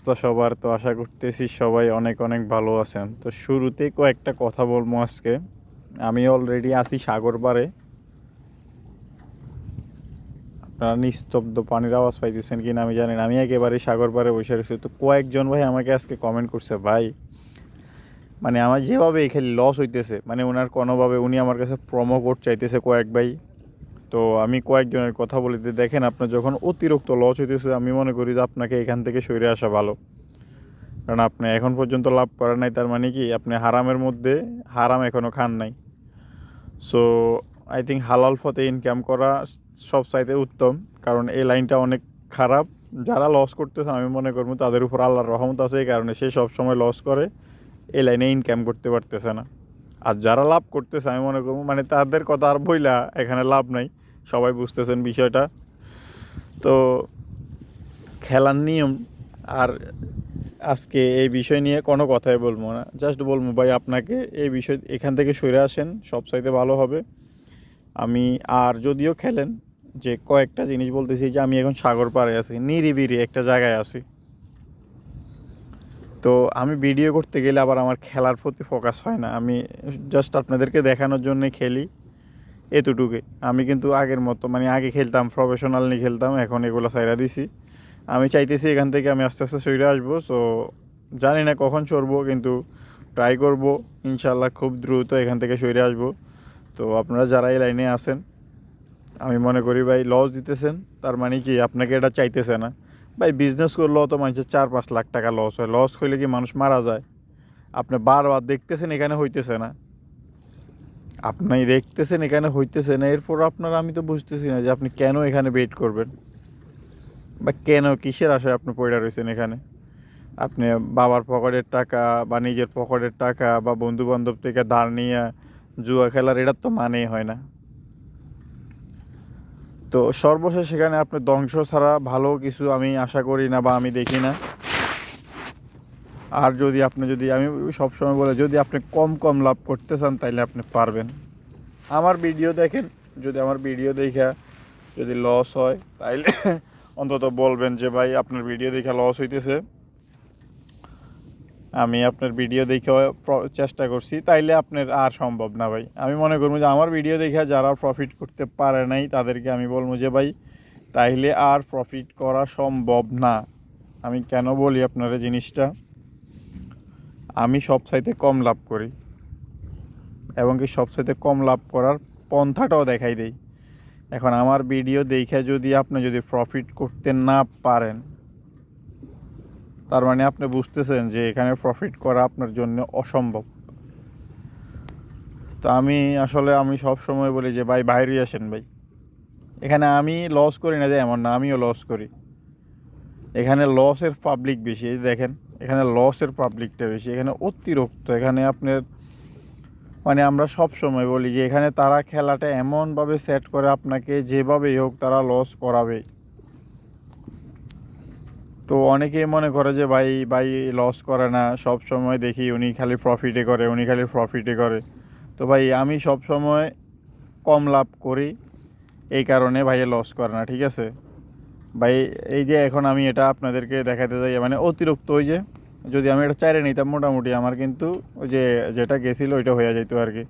তো সবার তো আশা করতেছি সবাই অনেক অনেক ভালো আছেন। তো শুরুতে কয়েকটা কথা বলবো আজকে। আমি অলরেডি আছি সাগর পাড়ে। আপনারা নিস্তব্ধ পানির আওয়াজ পাইতেছেন কিনা আমি জানি না। আমি একেবারে সাগর পাড়ে বসে রয়েছি। তো কয়েকজন ভাই আমাকে আজকে কমেন্ট করছে, ভাই মানে আমার যেভাবে এখানে লস হইতেছে, মানে ওনার কোনোভাবে উনি আমার কাছে প্রোমো কোড চাইতেছে কয়েক ভাই। তো আমি কয়েকজনের কথা বলিতে দেখেন, আপনার যখন অতিরিক্ত লস হইতেছে আমি মনে করি যে আপনাকে এখান থেকে সরে আসা ভালো। কারণ আপনি এখন পর্যন্ত লাভ করেন নাই, তার মানে কি আপনি হারামের মধ্যে হারাম এখনও খান নাই। সো আই থিঙ্ক হালাল পথে ইনকাম করা সব চাইতে উত্তম, কারণ এই লাইনটা অনেক খারাপ। যারা লস করতেছে আমি মনে করবো তাদের উপর আল্লাহর রহমত আছে, এই কারণে সে সবসময় লস করে, এই লাইনে ইনকাম করতে পারতেছে না। আর যারা লাভ করতেছে আমি মনে করবো মানে তাদের কথা আর বইলা এখানে লাভ নাই, সবাই বুঝতেছেন বিষয়টা। তো খেলার নিয়ম। আর আজকে এই বিষয় নিয়ে কোনো কথাই বলবো না, জাস্ট বলবো ভাই আপনাকে এই বিষয় এখান থেকে সরে আসেন, সব চাইতে ভালো হবে। আমি আর যদিও খেলেন, যে কয়েকটা জিনিস বলতেছি, যে আমি এখন সাগর পাড়ে আছি, নিরিবিরি একটা জায়গায় আছি। তো আমি ভিডিও করতে গেলে আবার আমার খেলার প্রতি ফোকাস হয় না, আমি জাস্ট আপনাদেরকে দেখানোর জন্য খেলি, এতটুকুই। আমি কিন্তু আগের মতো মানে আগে খেলতাম প্রফেশনাল নিয়ে খেলতাম, এখন এগুলো ছাইড়া দিছি। আমি চাইতেছি এখান থেকে আমি আস্তে আস্তে সরে আসবো। সো জানি না কখন সরবো, কিন্তু ট্রাই করব ইনশাল্লাহ খুব দ্রুত এখান থেকে সরে আসবো। তো আপনারা যারা এই লাইনে আছেন, আমি মনে করি ভাই লস দিতেছেন, তার মানে কি আপনাকে এটা চাইতেছে না। ভাই বিজনেস করলেও তো মানুষের 4-5 লাখ টাকা লস হয়, লস হইলে কি মানুষ মারা যায়? আপনি বারবার দেখতেছেন এখানে হইতেছে না, আপনি দেখতেছেন এখানে হইতেছে না, এরপর আপনার আমি তো বুঝতেছি না যে আপনি কেন এখানে ওয়েট করবেন, বা কেন কিসের আশায় আপনি পড়ে রয়েছেন এখানে। আপনি বাবার পকেটের টাকা বা নিজের পকেটের টাকা বা বন্ধু বান্ধব থেকে ধার নিয়ে জুয়া খেলার এটার তো মানেই হয় না। তো সর্বশেষ সেখানে আপনি ধ্বংস ছাড়া ভালো কিছু আমি আশা করি না বা আমি দেখি না। আর যদি আমি সবসময় বলে, যদি আপনি কম কম লাভ করতে চান তাহলে আপনি পারবেন। আমার ভিডিও দেখেন, যদি আমার ভিডিও দেখা যদি লস হয় তাইলে অন্তত বলবেন যে ভাই আপনার ভিডিও দেখা লস হইতেছে, আমি আপনার ভিডিও দেখে চেষ্টা করছি, তাইলে আপনার আর সম্ভব না ভাই। আমি মনে করবো যে আমার ভিডিও দেখে যারা প্রফিট করতে পারে নাই তাদেরকে আমি বলবো যে ভাই তাইলে আর প্রফিট করা সম্ভব না। আমি কেন বলি আপনারা জিনিসটা, আমি সবচাইতে কম লাভ করি, এবং কি সবচাইতে কম লাভ করার পন্থাটাও দেখাই দেই। এখন আমার ভিডিও দেখে যদি প্রফিট করতে না পারেন, তার মানে আপনি বুঝতেছেন যে এখানে প্রফিট করা আপনার জন্য অসম্ভব। তো আমি সব সময় বলি যে ভাই বাইরে আসেন ভাই, এখানে আমি লস করি না যে এমন না, আমিও লস করি। এখানে লসের পাবলিক বেশি, এই দেখেন এখানে লসের পাবলিকটা বেশি, এখানে অতিরিক্ত। এখানে আপনার মানে আমরা সব সময় বলি যে এখানে তারা খেলাটা এমনভাবে সেট করে আপনাকে যেভাবেই হোক তারা লস করাবে। তো অনেকেই মনে করে যে ভাই ভাই লস করে না, সব সময় দেখি উনি খালি প্রফিটে করে। তো ভাই আমি সব সময় কম লাভ করি, এই কারণে ভাইয়ে লস করে না, ঠিক আছে ভাই। এই যে এখন আমি এটা আপনাদেরকে দেখাতে যাই, মানে অতিরিক্ত ওই যে যদি আমি এটা চাইরে নিতাম মোটামুটি আমার কিন্তু ওই যে যেটা গেছিলো ওইটা হয়ে যেত আর কি।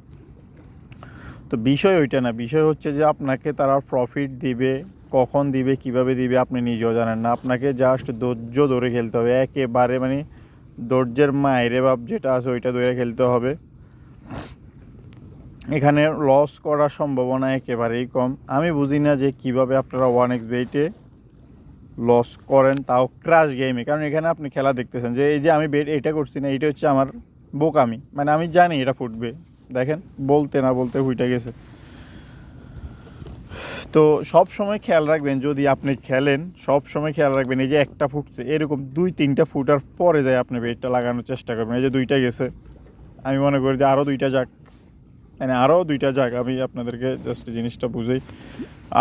তো বিষয় ওইটা না, বিষয় হচ্ছে যে আপনাকে তারা প্রফিট দিবে, কখন দিবে কিভাবে দিবে আপনি নিজেও জানেন না। আপনাকে জাস্ট ধৈর্য ধরে খেলতে হবে একেবারে, মানে ধৈর্যের মায়েরে বাপ যেটা আছে ওইটা ধরে খেলতে হবে। এখানে লস করার সম্ভাবনা একেবারেই কম। আমি বুঝি না যে কিভাবে আপনারা 1xBet-এ লস করেন, তাও ক্র্যাশ গেমে। কারণ এখানে আপনি খেলা দেখতেছেন যে এই যে আমি বেট এটা করছি না, এইটা হচ্ছে আমার বোকামি, মানে আমি জানি এটা ফুটবে। দেখেন বলতে না বলতে ফুটে গেছে। তো সব সময় খেয়াল রাখবেন, যদি আপনি খেলেন সব সময় খেয়াল রাখবেন এই যে একটা ফুটছে, এরকম 2-3টা ফুটার পরে যায় আপনি বেটটা লাগানোর চেষ্টা করবেন। এই যে 2টা গেছে, আমি মনে করি যে আরও 2টা যাক, মানে আরও 2টা যাক, আমি আপনাদেরকে জাস্ট জিনিসটা বুঝাই।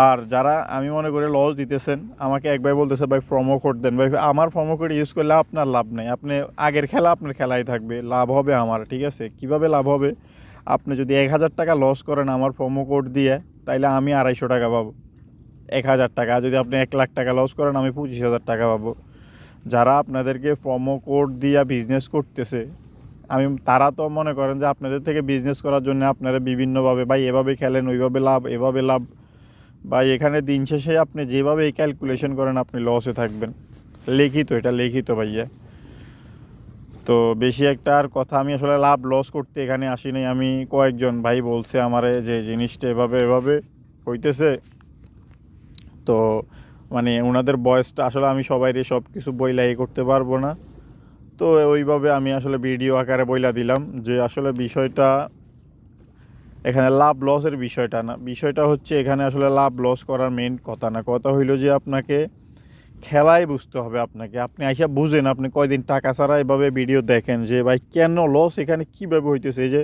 আর যারা আমি মনে করি লস দিতেছেন, আমাকে এক ভাই বলতেছে ভাই প্রোমো কোড দেন। ভাই আমার প্রোমো কোড ইউজ করলে আপনার লাভ নেই, আপনি আগের খেলা আপনার খেলাই থাকবে, লাভ হবে আমার, ঠিক আছে। কিভাবে লাভ হবে? আপনি যদি 1000 টাকা লস করেন আমার প্রোমো কোড দিয়ে, তাইলে আমি 250 টাকা পাবো। 1000 টাকা যদি আপনি 1 লাখ টাকা লস করেন, আমি 25,000 টাকা পাবো। যারা আপনাদেরকে প্রোমো কোড দিয়া বিজনেস করতেছে, তারা তো মনে করেন যে আপনাদের থেকে বিজনেস করার জন্য আপনারা বিভিন্নভাবে ভাই এভাবে খেলেন, ওইভাবে লাভ, এভাবে লাভ। ভাই এখানে দিন শেষে আপনি যেভাবে এই ক্যালকুলেশন করেন আপনি লসে থাকবেন। লিখিত, এটা লিখিত ভাইয়া। তো বেশি একটা আর কথা, আমি আসলে লাভ লস করতে এখানে আসিনি। আমি কয়েকজন ভাই বলছে আমারে যে জিনিসটা এভাবে এভাবে হইতেছে, তো মানে ওনাদের বয়সটা আসলে আমি সবাইরে সব কিছু বইলা করতে পারবো না। তো ওইভাবে আমি আসলে ভিডিও আকারে বইলা দিলাম যে আসলে বিষয়টা এখানে লাভ লসের বিষয়টা না, বিষয়টা হচ্ছে এখানে আসলে লাভ লস করার মেন কথা না। কথা হইলো যে আপনাকে খেলায় বুঝতে হবে। আপনি আইসা বুঝেন, আপনি কয়দিন টাকা ছাড়া এভাবে ভিডিও দেখেন যে ভাই কেন লস এখানে কীভাবে হইতেছে। এই যে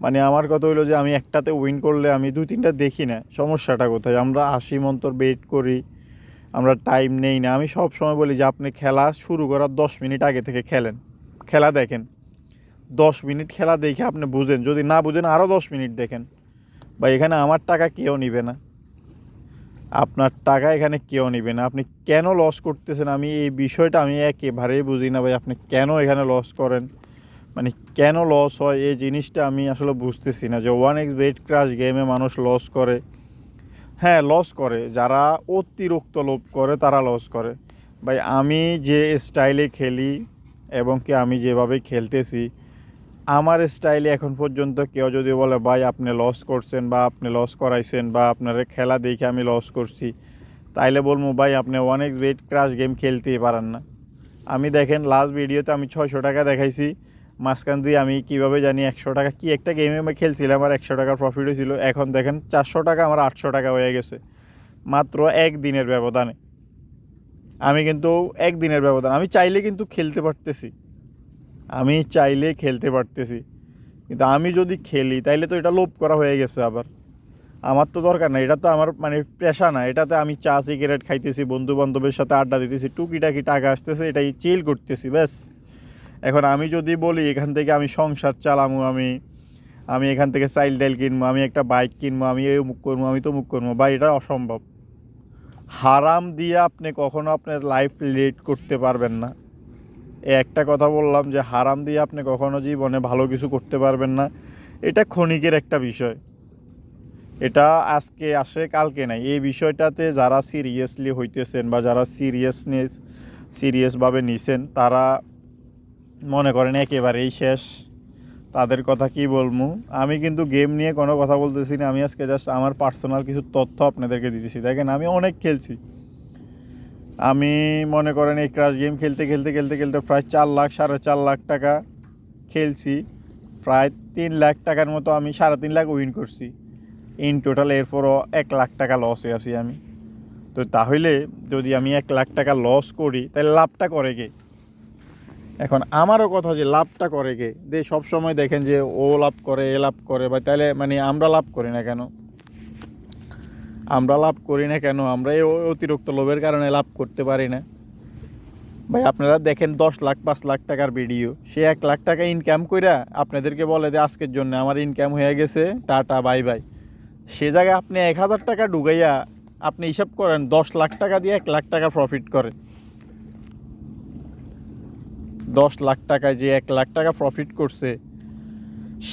মানে আমার কথা হইলো যে আমি একটাতে উইন করলে আমি 2-3টা দেখি না, সমস্যাটা কোথায়? আমরা 80 মন্তর বেট করি, আমরা টাইম নেই না। আমি সব সময় বলি যে আপনি খেলা শুরু করার 10 মিনিট আগে থেকে খেলেন, খেলা দেখেন, 10 মিনিট খেলা দেখে আপনি বুঝেন, যদি না বুঝেন আরও 10 মিনিট দেখেন। বা এখানে আমার টাকা কেউ নিবে না, আপনার টাকা এখানে কেউ নিবে না। আপনি কেন লস করতেছেন আমি এই বিষয়টা আমি একেবারেই বুঝি না ভাই। আপনি কেন এখানে লস করেন, মানে কেন লস হয় এই জিনিসটা আমি আসলে বুঝতেছি না। যে 1xBet ক্রাশ গেমে মানুষ লস করে, হ্যাঁ লস করে, যারা অতিরিক্ত লোভ করে তারা লস করে। ভাই আমি যে স্টাইলে খেলি এবং কি আমি যেভাবে খেলতেছি, আমার স্টাইলে এখন পর্যন্ত কেউ যদি বলে ভাই আপনি লস করছেন বা আপনি লস করাইছেন বা আপনার খেলা দেখে আমি লস করছি, তাইলে বলবো ভাই আপনি 1xBet ক্রাশ গেম খেলতেই পারেন না। আমি দেখেন লাস্ট ভিডিওতে আমি 600 টাকা দেখাইছি, মাঝখান দিয়ে আমি কীভাবে জানি 100 টাকা কি একটা গেমে আমি খেলছিলাম, আমার 100 টাকার প্রফিট হয়েছিল। এখন দেখেন 400 টাকা আমার 800 টাকা হয়ে গেছে মাত্র একদিনের ব্যবধানে। আমি কিন্তু একদিনের ব্যবধান, আমি চাইলে কিন্তু খেলতে পারতেছি, আমি চাইলে খেলতে পারতেছি, কিন্তু আমি যদি খেলি তাইলে তো এটা লোভ করা হয়ে গেছে। আবার আমার তো দরকার না, এটা তো আমার মানে পেশা না। এটাতে আমি চা সিগারেট খাইতেছি, বন্ধু বান্ধবের সাথে আড্ডা দিতেছি, টুকিটাকি টাকা আসতেছে, এটাই চিল করতেছি ব্যাস। এখন আমি যদি বলি এখান থেকে আমি সংসার চালামু, আমি এখান থেকে চাইল্ড ডাইল কিনবো, আমি একটা বাইক কিনবো, আমি এই মুখ করবো, আমি তো মুখ করবো, বা এটা অসম্ভব। হারাম দিয়ে আপনি কখনো আপনার লাইফ লিড করতে পারবেন না। একটা কথা বললাম যে হারাম দিয়ে আপনি কখনো জীবনে ভালো কিছু করতে পারবেন না। এটা ক্ষণিকের একটা বিষয়, এটা আজকে আসে কালকে নাই। এই বিষয়টাতে যারা সিরিয়াসলি হইতেছেন বা যারা সিরিয়াসভাবে নিছেন, তারা মনে করেন একেবারেই শেষ। তাদের কথা কি বলবো। আমি কিন্তু গেম নিয়ে কোনো কথা বলতেছি না, আমি আজকে জাস্ট আমার পার্সোনাল কিছু তথ্য আপনাদেরকে দিতেছি। দেখেন আমি অনেক খেলছি, আমি মনে করেন এই ক্রাশ গেম খেলতে খেলতে খেলতে খেলতে প্রায় 4 লাখ 4.5 লাখ টাকা খেলছি, প্রায় 3 লাখ টাকার মতো আমি 3.5 লাখ উইন করছি ইন টোটাল। এরপরও 1 লাখ টাকা লসে আছি আমি। তো তাহলে যদি আমি 1 লাখ টাকা লস করি তাহলে লাভটা করে কে? এখন আমারও কথা যে লাভটা করে কে? সব সময় দেখেন যে ও লাভ করে, এ লাভ করে, বা তাহলে মানে আমরা লাভ করি না কেন? আমরা এই অতিরিক্ত লোভের কারণে লাভ করতে পারি না। ভাই আপনারা দেখেন 10 লাখ 5 লাখ টাকার ভিডিও, সে 1 লাখ টাকা ইনকাম কইরা আপনাদেরকে বলে যে আজকের জন্য আমার ইনকাম হয়ে গেছে, টাটা বাই বাই। সে জায়গায় আপনি 1000 টাকা ঢুকাইয়া আপনি হিসাব করেন 10 লাখ টাকা দিয়ে 1 লাখ টাকা প্রফিট করেন। 10 লাখ টাকায় যে 1 লাখ টাকা প্রফিট করছে,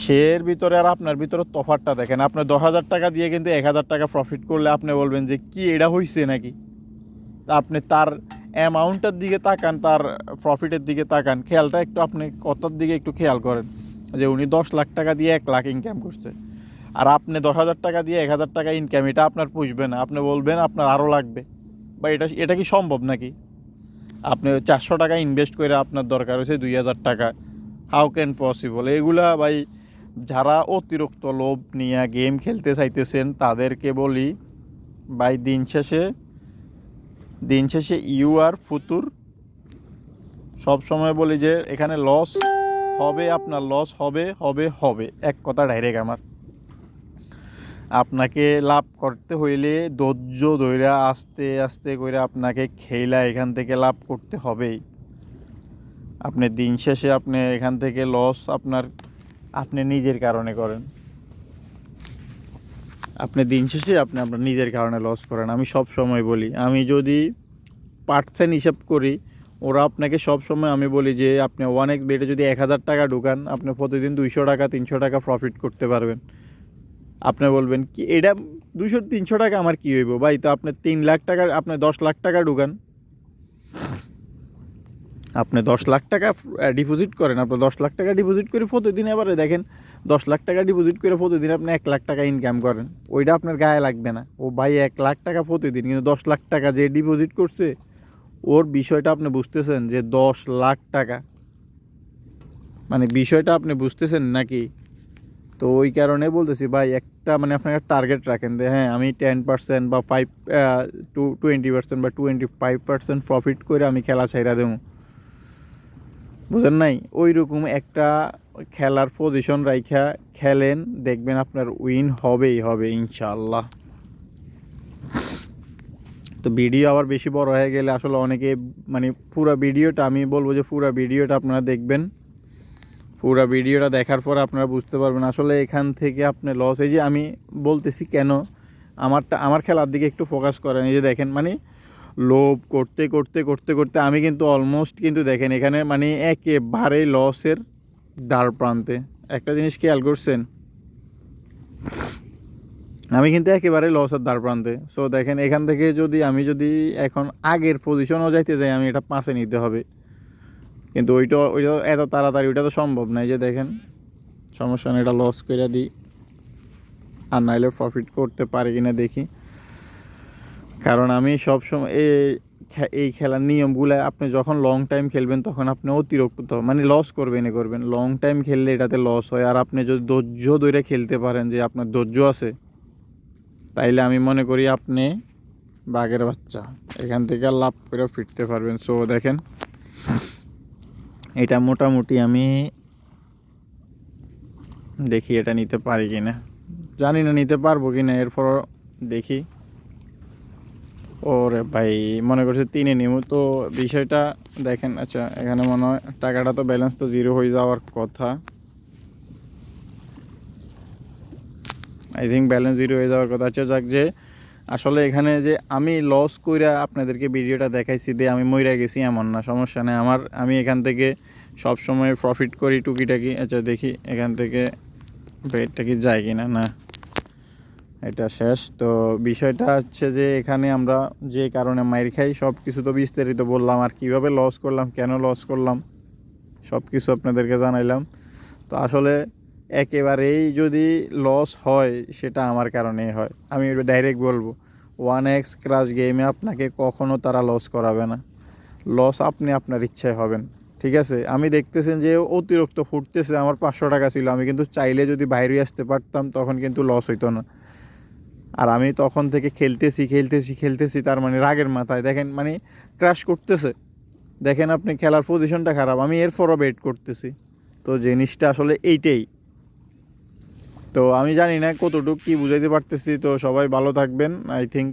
সের ভিতরে আর আপনার ভিতরে তফাৎটা দেখেন। আপনি 10,000 টাকা দিয়ে কিন্তু 1000 টাকা প্রফিট করলে আপনি বলবেন যে কি এটা হয়েছে নাকি? তা আপনি তার অ্যামাউন্টের দিকে তাকান, তার প্রফিটের দিকে তাকান, খেয়ালটা একটু আপনি কতর দিকে একটু খেয়াল করেন যে উনি 10 লাখ টাকা দিয়ে 1 লাখ ইনকাম করছে, আর আপনি 10,000 টাকা দিয়ে 1,000 টাকা ইনকাম। এটা আপনার পুষবে না, আপনি বলবেন আপনার আরও লাগবে। বা এটা কি সম্ভব নাকি? আপনি 400 টাকা ইনভেস্ট করে আপনার দরকার হয়েছে 2,000 টাকা, হাউ ক্যান পসিবল? এগুলা ভাই যারা অতিরিক্ত লোভ নিয়ে গেম খেলতে চাইতেছেন তাদেরকে বলি ভাই দিন শেষে ইউ আর ফুতুর। সব সময় বলি যে এখানে লস হবে, আপনার লস হবে হবে হবে, এক কথা ডাইরেক্ট আমার। আপনাকে লাভ করতে হইলে ধৈর্য ধরে আস্তে আস্তে করে আপনাকে খেলা এখান থেকে লাভ করতে হবেই। আপনি দিন শেষে আপনি এখান থেকে লস আপনি নিজের কারণে করেন। আপনি দিন শেষে আপনার নিজের কারণে লস করেন। আমি সব সময় বলি, আমি যদি পার্সেন্ট হিসাব করি ওরা আপনাকে সব সময় আমি বলি যে আপনি 1x বেটে যদি 1000 টাকা ঢুকান আপনি প্রতিদিন 200 টাকা 300 টাকা প্রফিট করতে পারবেন। আপনি বলবেন কি এটা 200-300 টাকা আমার কি হইব ভাই, তো আপনি 3 লাখ টাকা আপনি 10 লাখ টাকা ঢুকান, আপনি 10 লাখ টাকা ডিপোজিট করেন, আপনি 10 লাখ টাকা ডিপোজিট করে প্রতিদিন এবারে দেখেন 10 লাখ টাকা ডিপোজিট করে প্রতিদিন আপনি 1 লাখ টাকা ইনকাম করেন, ওইটা আপনার গায়ে লাগবে না। ও ভাই 1 লাখ টাকা প্রতিদিন, কিন্তু 10 লাখ টাকা যে ডিপোজিট করছে ওর বিষয়টা আপনি বুঝতেছেন যে 10 লাখ টাকা, মানে বিষয়টা আপনি বুঝতেছেন নাকি? তো ওই কারণে বলতেছি ভাই একটা মানে আপনারা টার্গেট রাখেন যে হ্যাঁ আমি 10% বা 20% বা 25% প্রফিট করে আমি খেলা ছাইরা দেবো, বুঝেন নাই? ওই রকম একটা খেলার পজিশন রাইখা খেলেন, দেখবেন আপনার উইন হবেই হবে ইনশাআল্লাহ। তো ভিডিও আবার বেশি বড় হয়ে গেলে আসলে অনেকে মানে পুরো ভিডিওটা আমি বলবো যে পুরো ভিডিওটা আপনারা দেখবেন, পুরো ভিডিওটা দেখার পর আপনারা বুঝতে পারবেন আসলে এখান থেকে আপনি লস। এই যে আমি বলতেছি কেন, আমার খেলার দিকে একটু ফোকাস করেন। এই যে দেখেন মানে লোভ করতে করতে করতে করতে আমি কিন্তু অলমোস্ট কিন্তু দেখেন এখানে মানে একেবারেই লসের দ্বার প্রান্তে। একটা জিনিস খেয়াল করছেন, আমি কিন্তু একেবারে লসের দ্বার প্রান্তে। সো দেখেন এখান থেকে যদি আমি এখন আগের পজিশনও যাইতে যাই আমি এটা 5-এ নিতে হবে, কিন্তু ওইটা এত তাড়াতাড়ি ওইটা তো সম্ভব নয়। যে দেখেন সমস্যা নেই, এটা লস করে দিই, আর নাইলে প্রফিট করতে পারি কিনা দেখি। কারণ আমি সবসময় এই খেলার নিয়মগুলো আপনি যখন লং টাইম খেলবেন তখন আপনি অতিরিক্ত মানে লস করবেন। লং টাইম খেললে এটাতে লস হয়। আর আপনি যদি ধৈর্য ধরে খেলতে পারেন, যে আপনার ধৈর্য আছে, তাইলে আমি মনে করি আপনি বাঘের বাচ্চা, এখান থেকে লাভ করে ফিরতে পারবেন। সো দেখেন এটা মোটামুটি আমি দেখি এটা নিতে পারি কিনা, জানি না নিতে পারবো কিনা, এরপর দেখি। ওরে ভাই মনে করছে 3-এ নিব, তো বিষয়টা দেখেন। আচ্ছা এখানে মনে হয় টাকাটা তো ব্যালেন্স তো 0 হয়ে যাওয়ার কথা, আই থিঙ্ক ব্যালেন্স 0 হয়ে যাওয়ার কথা। আচ্ছা যাক, যে আসলে এখানে যে আমি লস কইরা আপনাদেরকে ভিডিওটা দেখাইছি দিয়ে আমি মইরা গেছি এমন না, সমস্যা নেই আমার। আমি এখান থেকে সব সময় প্রফিট করি টুকিটাকি। আচ্ছা দেখি এখান থেকে বেটটা কি যায় কিনা, না এটা শেষ। তো বিষয়টা হচ্ছে যে এখানে আমরা যে কারণে মাইর খাই সব কিছু তো বিস্তারিত বললাম, আর কিভাবে লস করলাম, কেন লস করলাম, সব কিছু আপনাদেরকে জানাইলাম। তো আসলে একেবারেই যদি লস হয় সেটা আমার কারণেই হয়, আমি ডাইরেক্ট বলবো। 1x ক্রাশ গেমে আপনাকে কখনো তারা লস করাবে না, লস আপনি আপনার ইচ্ছায় হবেন। ঠিক আছে, আমি দেখতেছেন যে অতিরিক্ত ফুটতেছে, আমার 500 টাকা ছিল, আমি কিন্তু চাইলে যদি বাইরে আসতে পারতাম তখন কিন্তু লস হইতো না। আর আমি তখন থেকে খেলতেছি, তার মানে রাগের মাথায় দেখেন মানে ক্রাশ করতেছে, দেখেন আপনি খেলার পজিশনটা খারাপ, আমি এরপরও বেট করতেছি। তো জিনিসটা আসলে এইটাই। তো আমি জানি না কতটুকু কী বুঝাইতে পারতেছি। তো সবাই ভালো থাকবেন। আই থিঙ্ক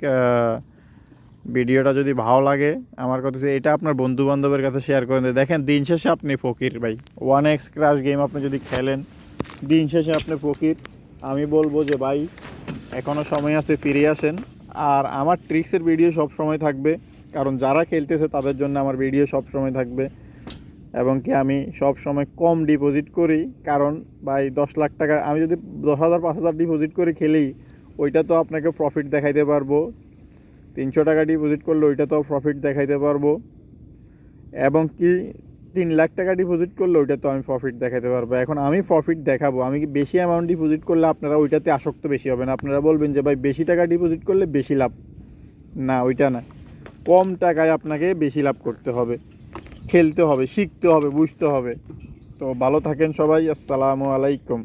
ভিডিওটা যদি ভালো লাগে, আমার কথা হচ্ছে এটা আপনার বন্ধু বান্ধবের কাছে শেয়ার করে দেন। দেখেন দিন শেষে আপনি ফকির ভাই, 1x ক্রাশ গেম আপনি যদি খেলেন দিন শেষে আপনি ফকির। আমি বলবো যে ভাই এখনও সময় আছে, ফিরে আসেন। আর আমার ট্রিক্সের ভিডিও সব সময় থাকবে, কারণ যারা খেলতেছে তাদের জন্য আমার ভিডিও সব সময় থাকবে। এবং কি আমি সব সময় কম ডিপোজিট করি, কারণ ভাই 10 লাখ টাকা আমি যদি 10,000 5,000 ডিপোজিট করে খেলি, ওইটা তো আপনাকে প্রফিট দেখাইতে পারবো। 300 টাকা ডিপোজিট করলে ওইটা তো প্রফিট দেখাইতে পারবো। এবং কি 3 লাখ টাকা ডিপোজিট করলে ওইটা তো আমি প্রফিট দেখাতে পারবো। এখন আমি প্রফিট দেখাবো, আমি কি বেশি অ্যামাউন্ট ডিপোজিট করলে আপনারা ওইটাতে আসক্ত বেশি হবেন, আপনারা বলবেন যে ভাই বেশি টাকা ডিপোজিট করলে বেশি লাভ। না, ওইটা না, কম টাকায় আপনাকে বেশি লাভ করতে হবে, খেলতে হবে, শিখতে হবে, বুঝতে হবে। তো ভালো থাকেন সবাই, আসসালামু আলাইকুম।